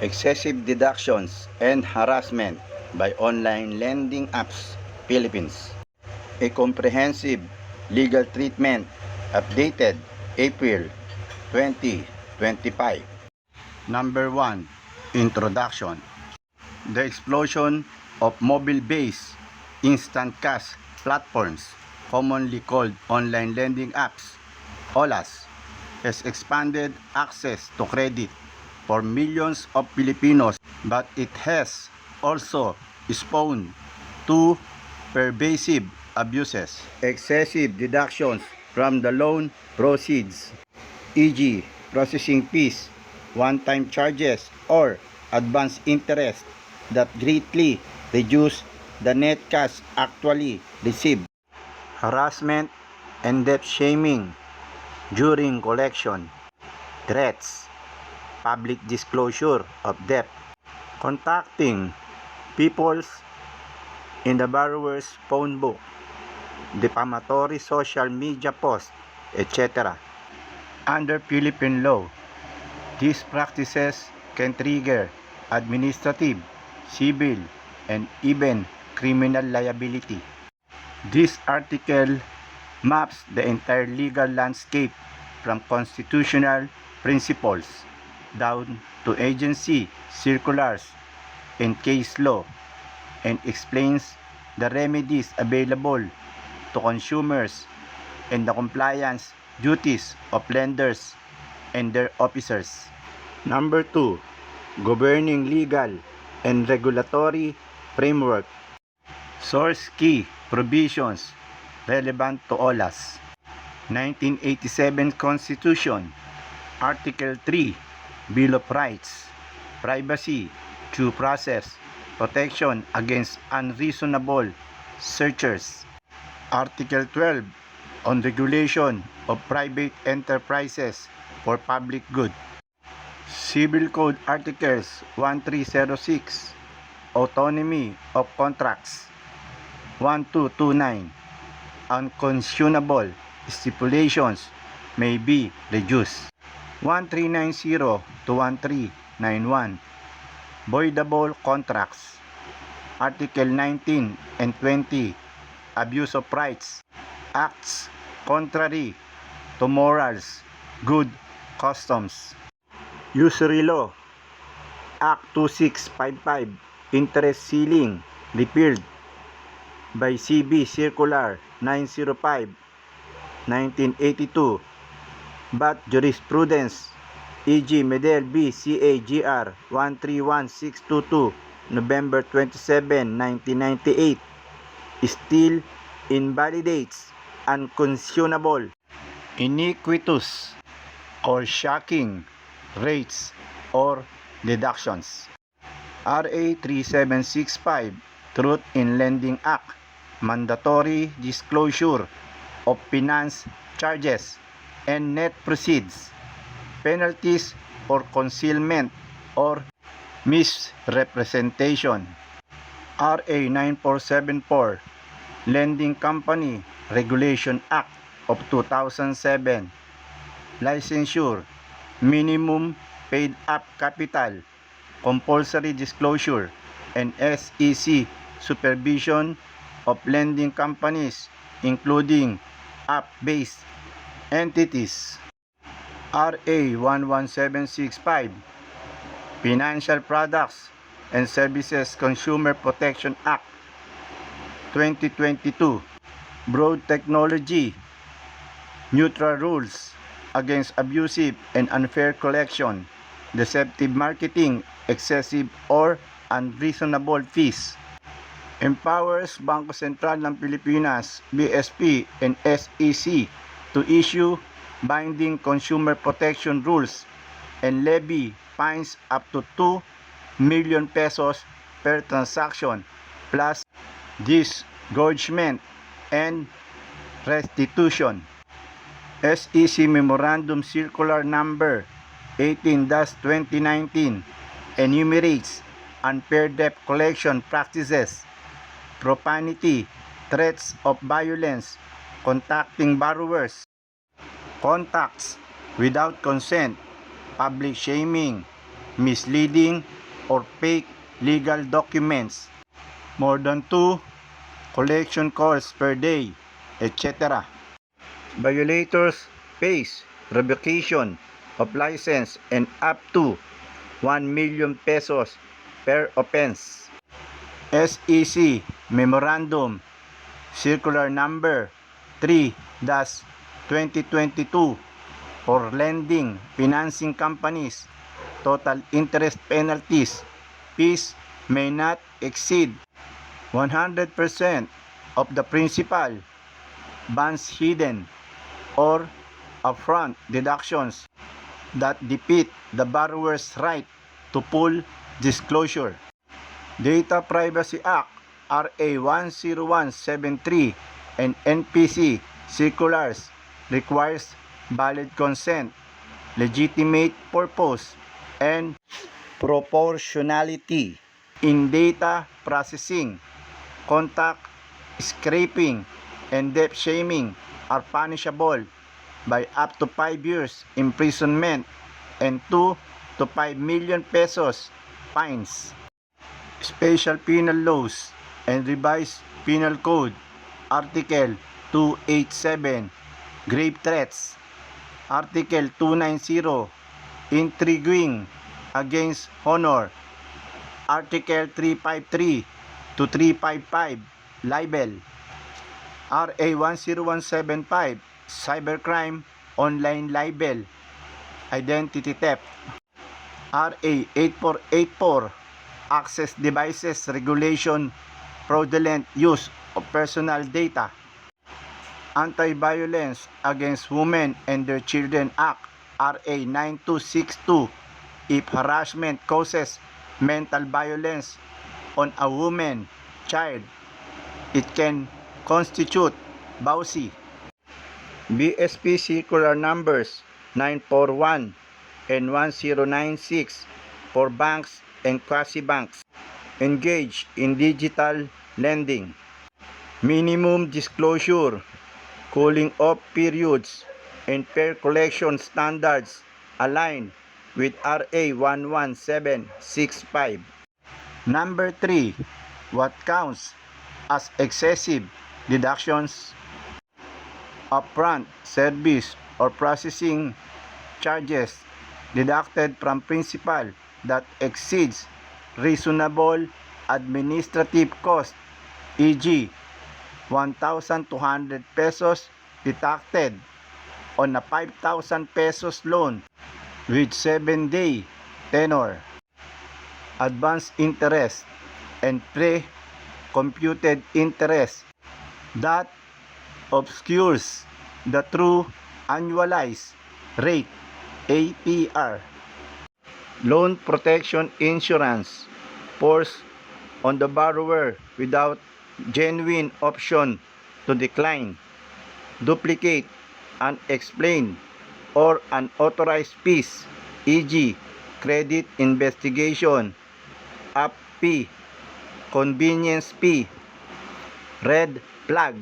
Excessive deductions and harassment by online lending apps, Philippines. A comprehensive legal treatment updated April 2025. Number 1. Introduction. The explosion of mobile-based instant cash platforms, commonly called online lending apps, OLAs, has expanded access to credit for millions of Filipinos, but it has also spawned two pervasive abuses. Excessive deductions from the loan proceeds, e.g. processing fees, one-time charges, or advance interest that greatly reduce the net cash actually received. Harassment and debt shaming during collection, threats, public disclosure of debt, contacting people in the borrower's phone book, defamatory social media posts, etc. Under Philippine law, these practices can trigger administrative, civil, and even criminal liability. This article maps the entire legal landscape from constitutional principles down to agency circulars and case law, and explains the remedies available to consumers and the compliance duties of lenders and their officers. Number 2. Governing legal and regulatory framework. Source key provisions relevant to OLAS. 1987 Constitution, Article 3, Bill of Rights, Privacy, Due Process, Protection against Unreasonable Searches. Article 12, on regulation of private enterprises for public good. Civil Code Articles 1306, Autonomy of Contracts. 1229, unconscionable stipulations may be reduced. 1390 to 1391, voidable contracts. Article 19 and 20, abuse of rights, acts contrary to morals, good customs. Usury law, Act 2655, interest ceiling, repealed by CB Circular 905, 1982, but jurisprudence, e.g. Medel B. CAGR 131622, November 27, 1998, still invalidates unconscionable, iniquitous, or shocking rates or deductions. RA 3765, Truth in Lending Act, mandatory disclosure of finance charges and net proceeds, penalties for concealment or misrepresentation. RA 9474, Lending Company Regulation Act of 2007, licensure, minimum paid up capital, compulsory disclosure, and SEC supervision of lending companies, including app-based entities. RA 11765, Financial Products and Services Consumer Protection Act 2022, broad technology, neutral rules against abusive and unfair collection, deceptive marketing, excessive or unreasonable fees. Empowers Bangko Sentral ng Pilipinas, BSP, and SEC to issue binding consumer protection rules and levy fines up to 2 million pesos per transaction plus disgorgement and restitution. SEC Memorandum Circular Number 18-2019 enumerates unfair debt collection practices, profanity, threats of violence, contacting borrowers, contacts without consent, public shaming, misleading, or fake legal documents, more than 2 collection calls per day, etc. Violators face revocation of license and up to 1 million pesos per offense. SEC Memorandum Circular Number 3-2022 for lending financing companies. Total interest penalties fees may not exceed 100% of the principal, bonds hidden, or upfront deductions that defeat the borrower's right to full disclosure. Data Privacy Act RA 10173 and NPC circulars requires valid consent, legitimate purpose, and proportionality in data processing. Contact scraping and debt shaming are punishable by up to 5 years imprisonment and 2 to 5 million pesos fines. Special Penal Laws and Revised Penal Code Article 287 Grave Threats, Article 290 Intriguing against honor, Article 353 to 355 Libel, RA 10175 Cybercrime, Online Libel, Identity Theft, RA 8484 Access Devices Regulation, Fraudulent Use of Personal Data, Anti-Violence Against Women and Their Children Act, RA 9262 if harassment causes mental violence on a woman, child, it can constitute BAUSI. BSP Circular Numbers 941 and 1096 for banks and quasi-banks engaged in digital lending. Minimum disclosure, cooling off periods, and fair collection standards align with RA 11765. Number 3. What counts as excessive deductions? Upfront service or processing charges deducted from principal that exceeds reasonable administrative cost, e.g. 1,200 pesos deducted on a 5,000 pesos loan with 7-day tenor. Advanced interest and pre-computed interest that obscures the true annualized rate, APR. Loan protection insurance forced on the borrower without genuine option to decline, duplicate, unexplained, or unauthorized fees, e.g. credit investigation, app fee, convenience fee. Red flag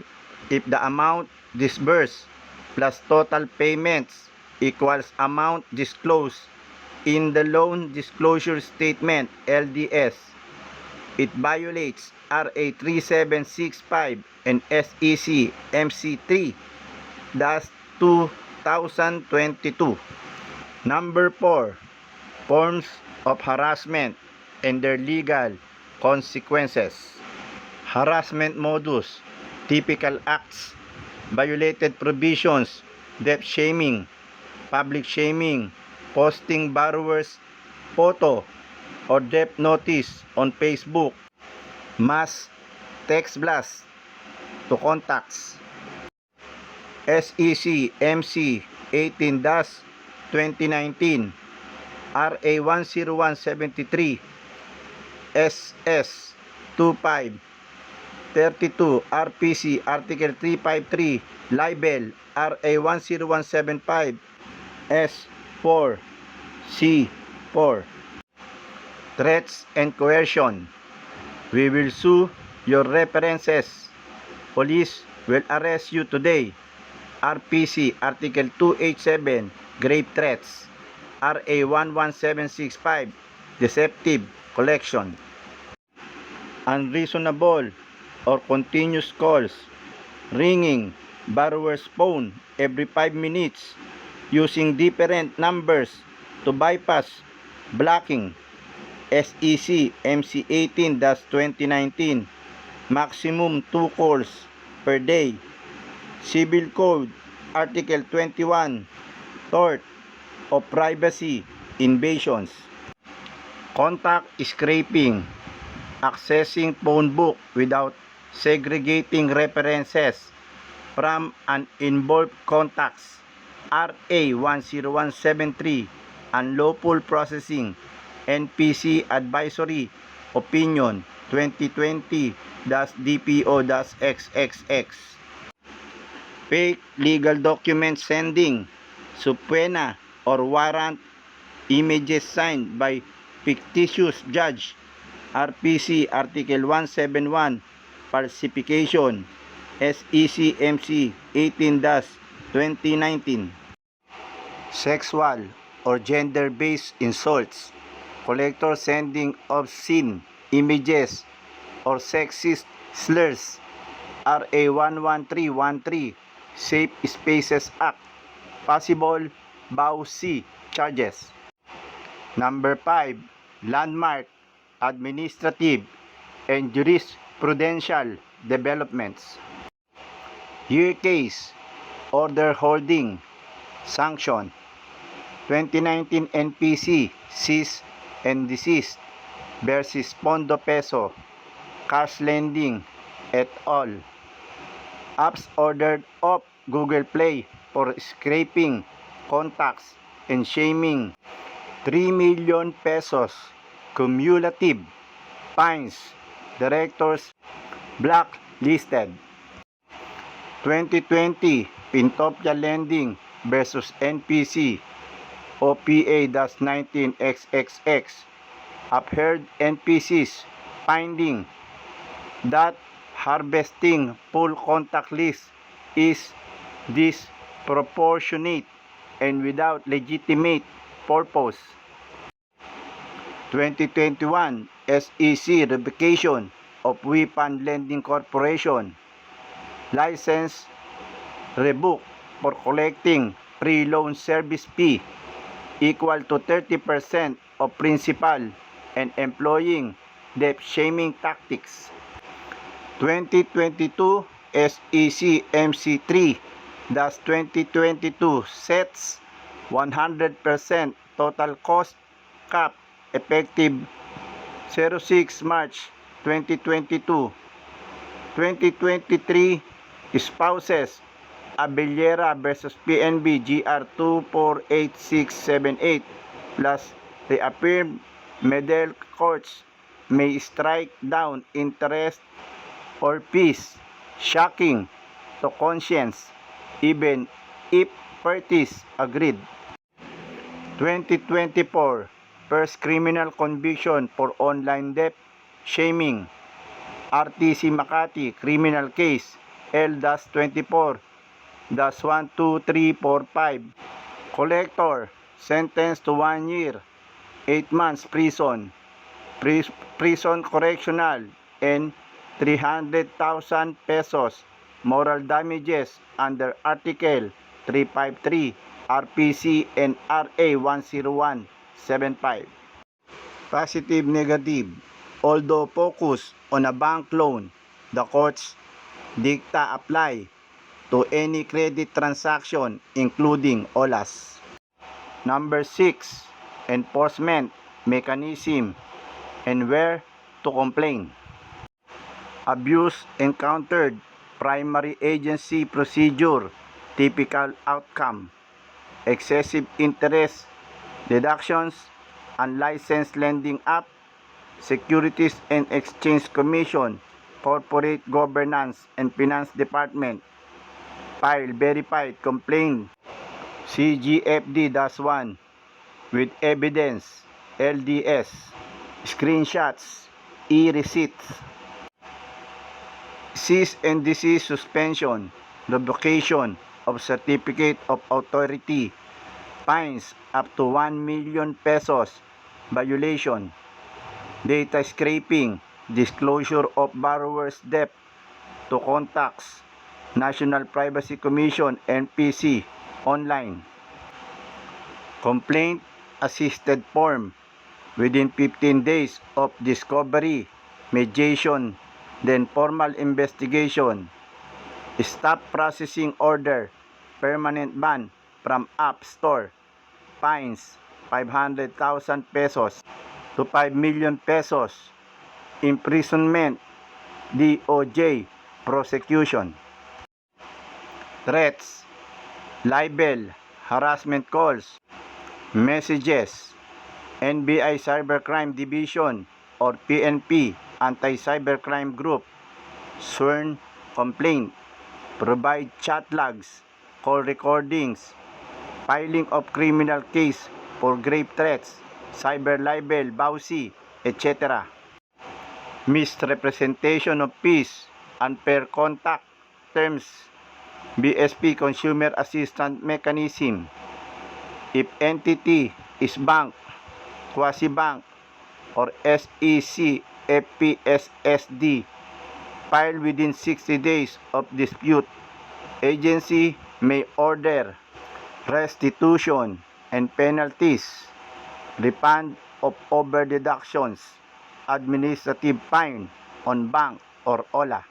if the amount disbursed plus total payments equals amount disclosed in the loan disclosure statement, LDS. It violates RA 3765 and SEC MC3-2022. Number 4. Forms of harassment and their legal consequences. Harassment modus, typical acts, violated provisions, debt shaming, public shaming, posting borrowers' photo or debt notice on Facebook, mass text blast to contacts. SEC MC 18-2019, RA 10173, SS 25 32 RPC Article 353 Libel RA 10175 S4 C4. Threats and coercion. We will sue your references. Police will arrest you today. RPC Article 287 Grave threats. RA 11765, deceptive collection. Unreasonable or continuous calls, ringing borrower's phone every 5 minutes using different numbers to bypass blocking. SEC MC 18-2019, maximum 2 calls per day. Civil Code Article 21, tort of privacy invasions. Contact scraping, accessing phone book without segregating references from uninvolved contacts. RA 10173, unlawful processing. NPC Advisory Opinion 2020-DPO-XXX. Fake legal document sending, subpoena or warrant images signed by fictitious judge. RPC Article 171, falsification. SEC MC 18-2019. Sexual or gender-based insults, collector sending obscene images or sexist slurs. RA 11313, Safe Spaces Act, possible BAU-C charges. Number 5, landmark, administrative, and jurisprudential developments. Year case, order holding, sanction. 2019 NPC, cease and desist versus Pondo Peso, cash lending, et al. Apps ordered off Google Play for scraping contacts and shaming, 3 million pesos cumulative fines, directors blacklisted. 2020 Pintopia Lending versus NPC, OPA-19XXX, upheld NPC's finding that harvesting full contact list is disproportionate and without legitimate purpose. 2021 SEC revocation of Weapon Lending Corporation, license revoked for collecting pre-loan service fee equal to 30% of principal and employing debt shaming tactics. 2022 SEC MC 3-2022 sets 100% total cost cap effective 06 March 2022. 2023 spouses Abellera versus PNB GR 248678 plus reaffirmed middle courts may strike down interest or fees shocking to conscience even if parties agreed. 2024 first criminal conviction for online debt shaming. RTC Makati criminal case L-24-12345. Collector sentenced to 1 year, 8 months prison, prison correctional, and 300,000 pesos moral damages under Article 353 RPC and RA 10175. Positive negative. Although focus on a bank loan, the court's dicta apply to any credit transaction including OLAS. Number 6, enforcement mechanism and where to complain. Abuse encountered, primary agency procedure, typical outcome. Excessive interest, deductions, unlicensed lending app, Securities and Exchange Commission, Corporate Governance and Finance Department, file verified complaint CGFD-1 with evidence LDS, screenshots, e-receipts. Cease and desist suspension, revocation of certificate of authority, Fines up to 1 million pesos. Violation. Data scraping. Disclosure of borrower's debt to contacts. National Privacy Commission NPC online. Complaint assisted form within 15 days of discovery, mediation, then formal investigation. Stop processing order, permanent ban from App Store. Fines 500,000 pesos to 5 million pesos. Imprisonment, DOJ, prosecution. Threats, libel, harassment calls, messages, NBI Cybercrime Division or PNP Anti-Cybercrime Group, sworn complaint, provide chat logs, call recordings, filing of criminal case for grave threats, cyber libel, BAUSI, etc. Misrepresentation of fees, unfair contact terms, BSP Consumer Assistance Mechanism. If entity is bank, quasi-bank, or SEC, FPSSD, filed within 60 days of dispute, agency may order restitution and penalties, refund of over-deductions, administrative fine on bank or OLA.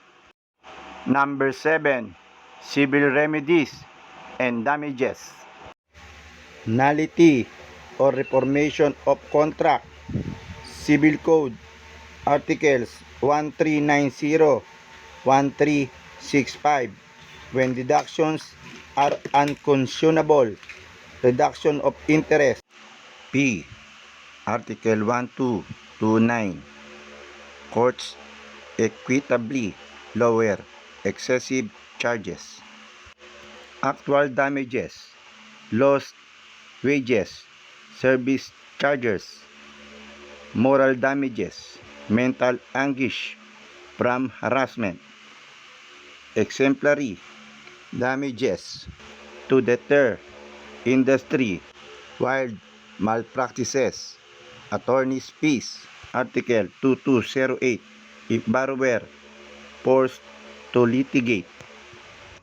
Number 7. Civil remedies and damages. Nullity or reformation of contract. Civil Code Articles 1390, 1365. When deductions are unconscionable, reduction of interest. P. Article 1229. Courts equitably lower excessive charges. Actual damages, lost wages, service charges, moral damages, mental anguish from harassment. Exemplary damages to deter industry wide malpractices. Attorney's fees, Article 2208, if borrower forced to litigate.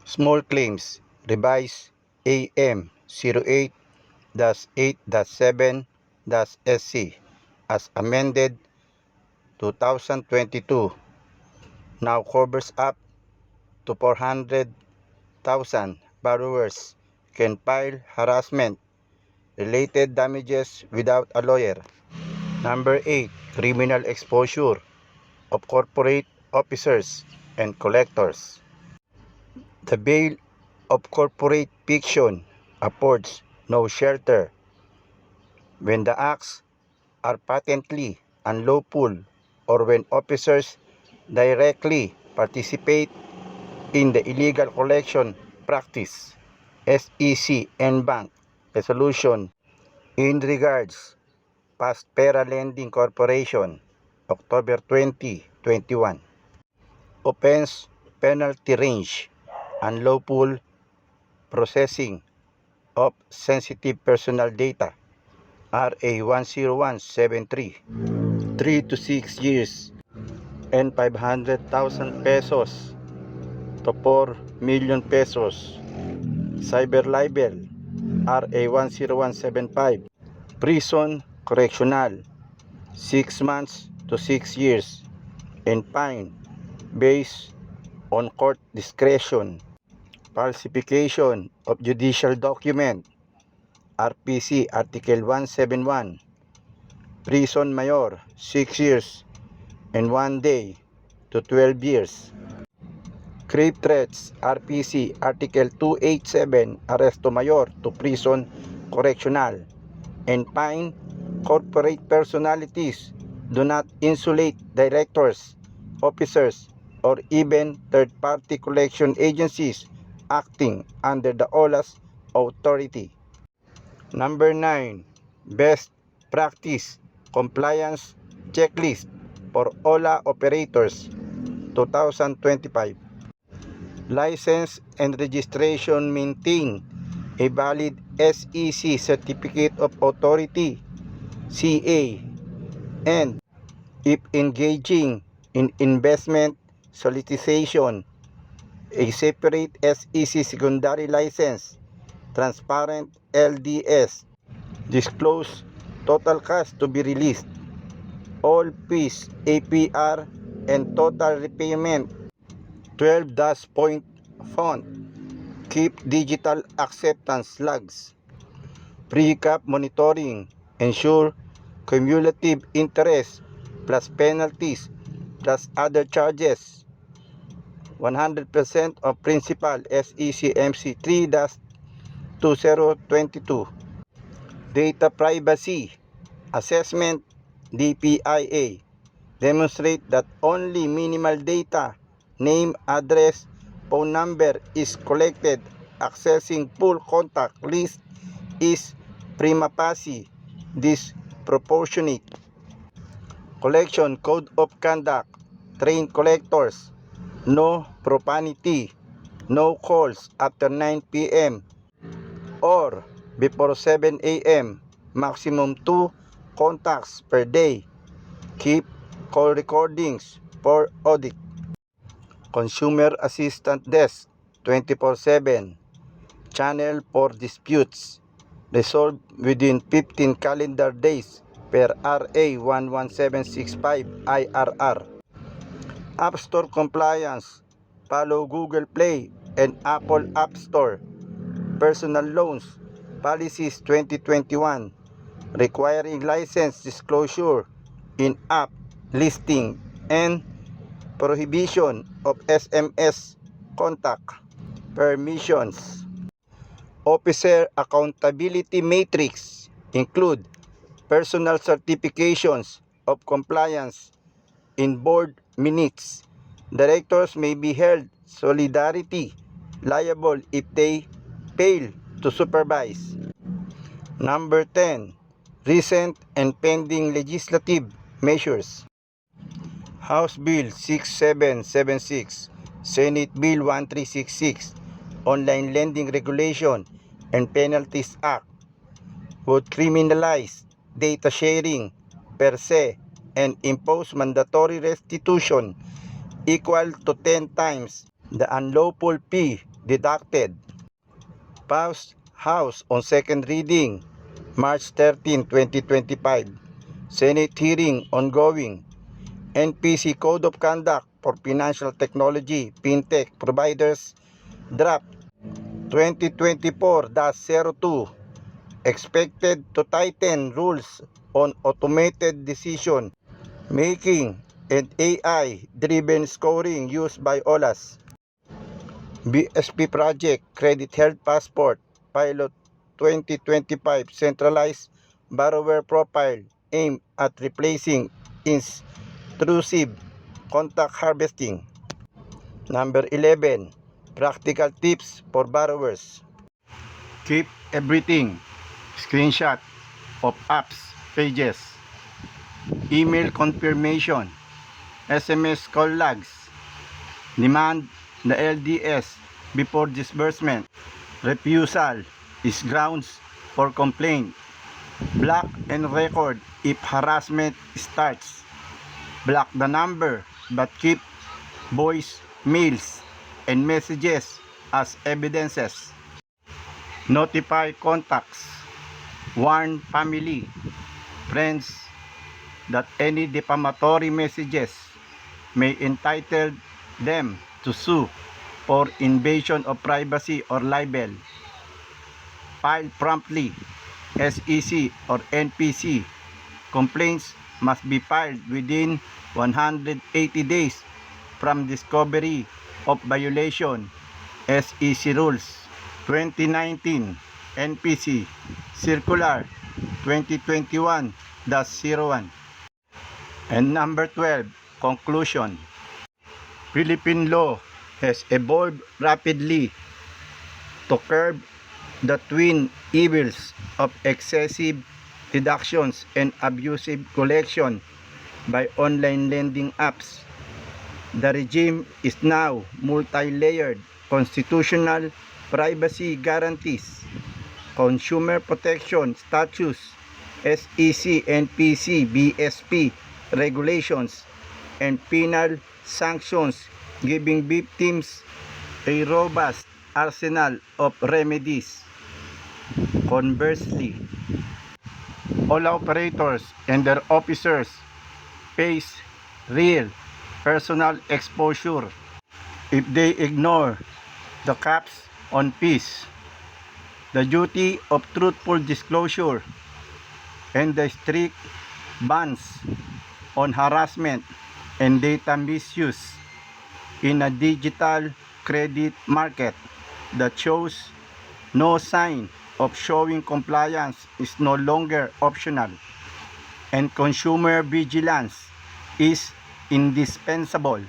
Small claims, revised AM 08-8-7-SC as amended 2022 now covers up to 400,000 borrowers can file harassment related damages without a lawyer. Number 8. Criminal exposure of corporate officers and collectors. The bail of corporate fiction affords no shelter when the acts are patently unlawful or when officers directly participate in the illegal collection practice. SEC and Bank Resolution in regards Past Pera Lending Corporation, October 2021. Offense penalty range, unlawful processing of sensitive personal data, RA 10173, 3 to 6 years and 500,000 pesos to 4 million pesos. Cyber libel, RA 10175, prison correctional, 6 months to 6 years and fine based on court discretion. Falsification of judicial document, RPC Article 171, prison mayor 6 years and 1 day to 12 years. Grave threats, RPC Article 287, arresto mayor to prison correctional and fine. Corporate personalities do not insulate directors, officers, or even third-party collection agencies acting under the OLA's authority. Number 9. Best Practice Compliance Checklist for OLA Operators 2025. License and registration maintained a valid SEC Certificate of Authority (CA), and if engaging in investment solicitation, a separate SEC secondary license, transparent LDS, disclose total cash to be released, all fees, APR, and total repayment, 12-point font, keep digital acceptance logs, pre-cap monitoring, ensure cumulative interest plus penalties plus other charges, 100% of principal SEC MC 3-2022. Data privacy assessment DPIA demonstrate that only minimal data, name, address, phone number is collected. Accessing full contact list is prima facie disproportionate. Collection code of conduct, train collectors, no profanity, no calls after 9 p.m. or before 7 a.m. Maximum 2 contacts per day. Keep call recordings for audit. Consumer Assistant Desk 24/7. Channel for disputes. Resolved within 15 calendar days per RA 11765 IRR. App Store compliance. Follow Google Play and Apple App Store. Personal loans policies 2021 requiring license disclosure in app listing and prohibition of SMS contact permissions. Officer accountability matrix include personal certifications of compliance in board minutes. Directors may be held solidarity liable if they fail to supervise. Number 10. Recent and pending legislative measures. House Bill 6776, Senate Bill 1366, Online Lending Regulation and Penalties Act would criminalize data sharing per se and impose mandatory restitution equal to 10 times the unlawful fee deducted. Passed House on second reading March 13, 2025. Senate hearing ongoing. NPC Code of Conduct for Financial Technology Fintech Providers Draft 2024-02 expected to tighten rules on automated decision making and AI-driven scoring used by OLAS. BSP Project Credit Health Passport Pilot 2025 centralized borrower profile aimed at replacing intrusive contact harvesting. Number 11. Practical tips for borrowers. Keep everything. Screenshot of apps pages. Email confirmation. SMS call logs. Demand the LDS before disbursement. Refusal is grounds for complaint. Block and record if harassment starts. Block the number but keep voice mails and messages as evidences. Notify contacts. Warn family, friends that any defamatory messages may entitle them to sue for invasion of privacy or libel. File promptly. SEC or NPC complaints must be filed within 180 days from discovery of violation. SEC Rules 2019 NPC Circular 2021-01. And number 12, conclusion. Philippine law has evolved rapidly to curb the twin evils of excessive deductions and abusive collection by online lending apps. The regime is now multi-layered. Constitutional privacy guarantees, Consumer Protection Statutes, SEC and PC BSP regulations, and penal sanctions, giving victims a robust arsenal of remedies. Conversely, all operators and their officers face real personal exposure if they ignore the caps on fees, the duty of truthful disclosure, and the strict bans on harassment and data misuse in a digital credit market that shows no sign of showing compliance is no longer optional, and consumer vigilance is indispensable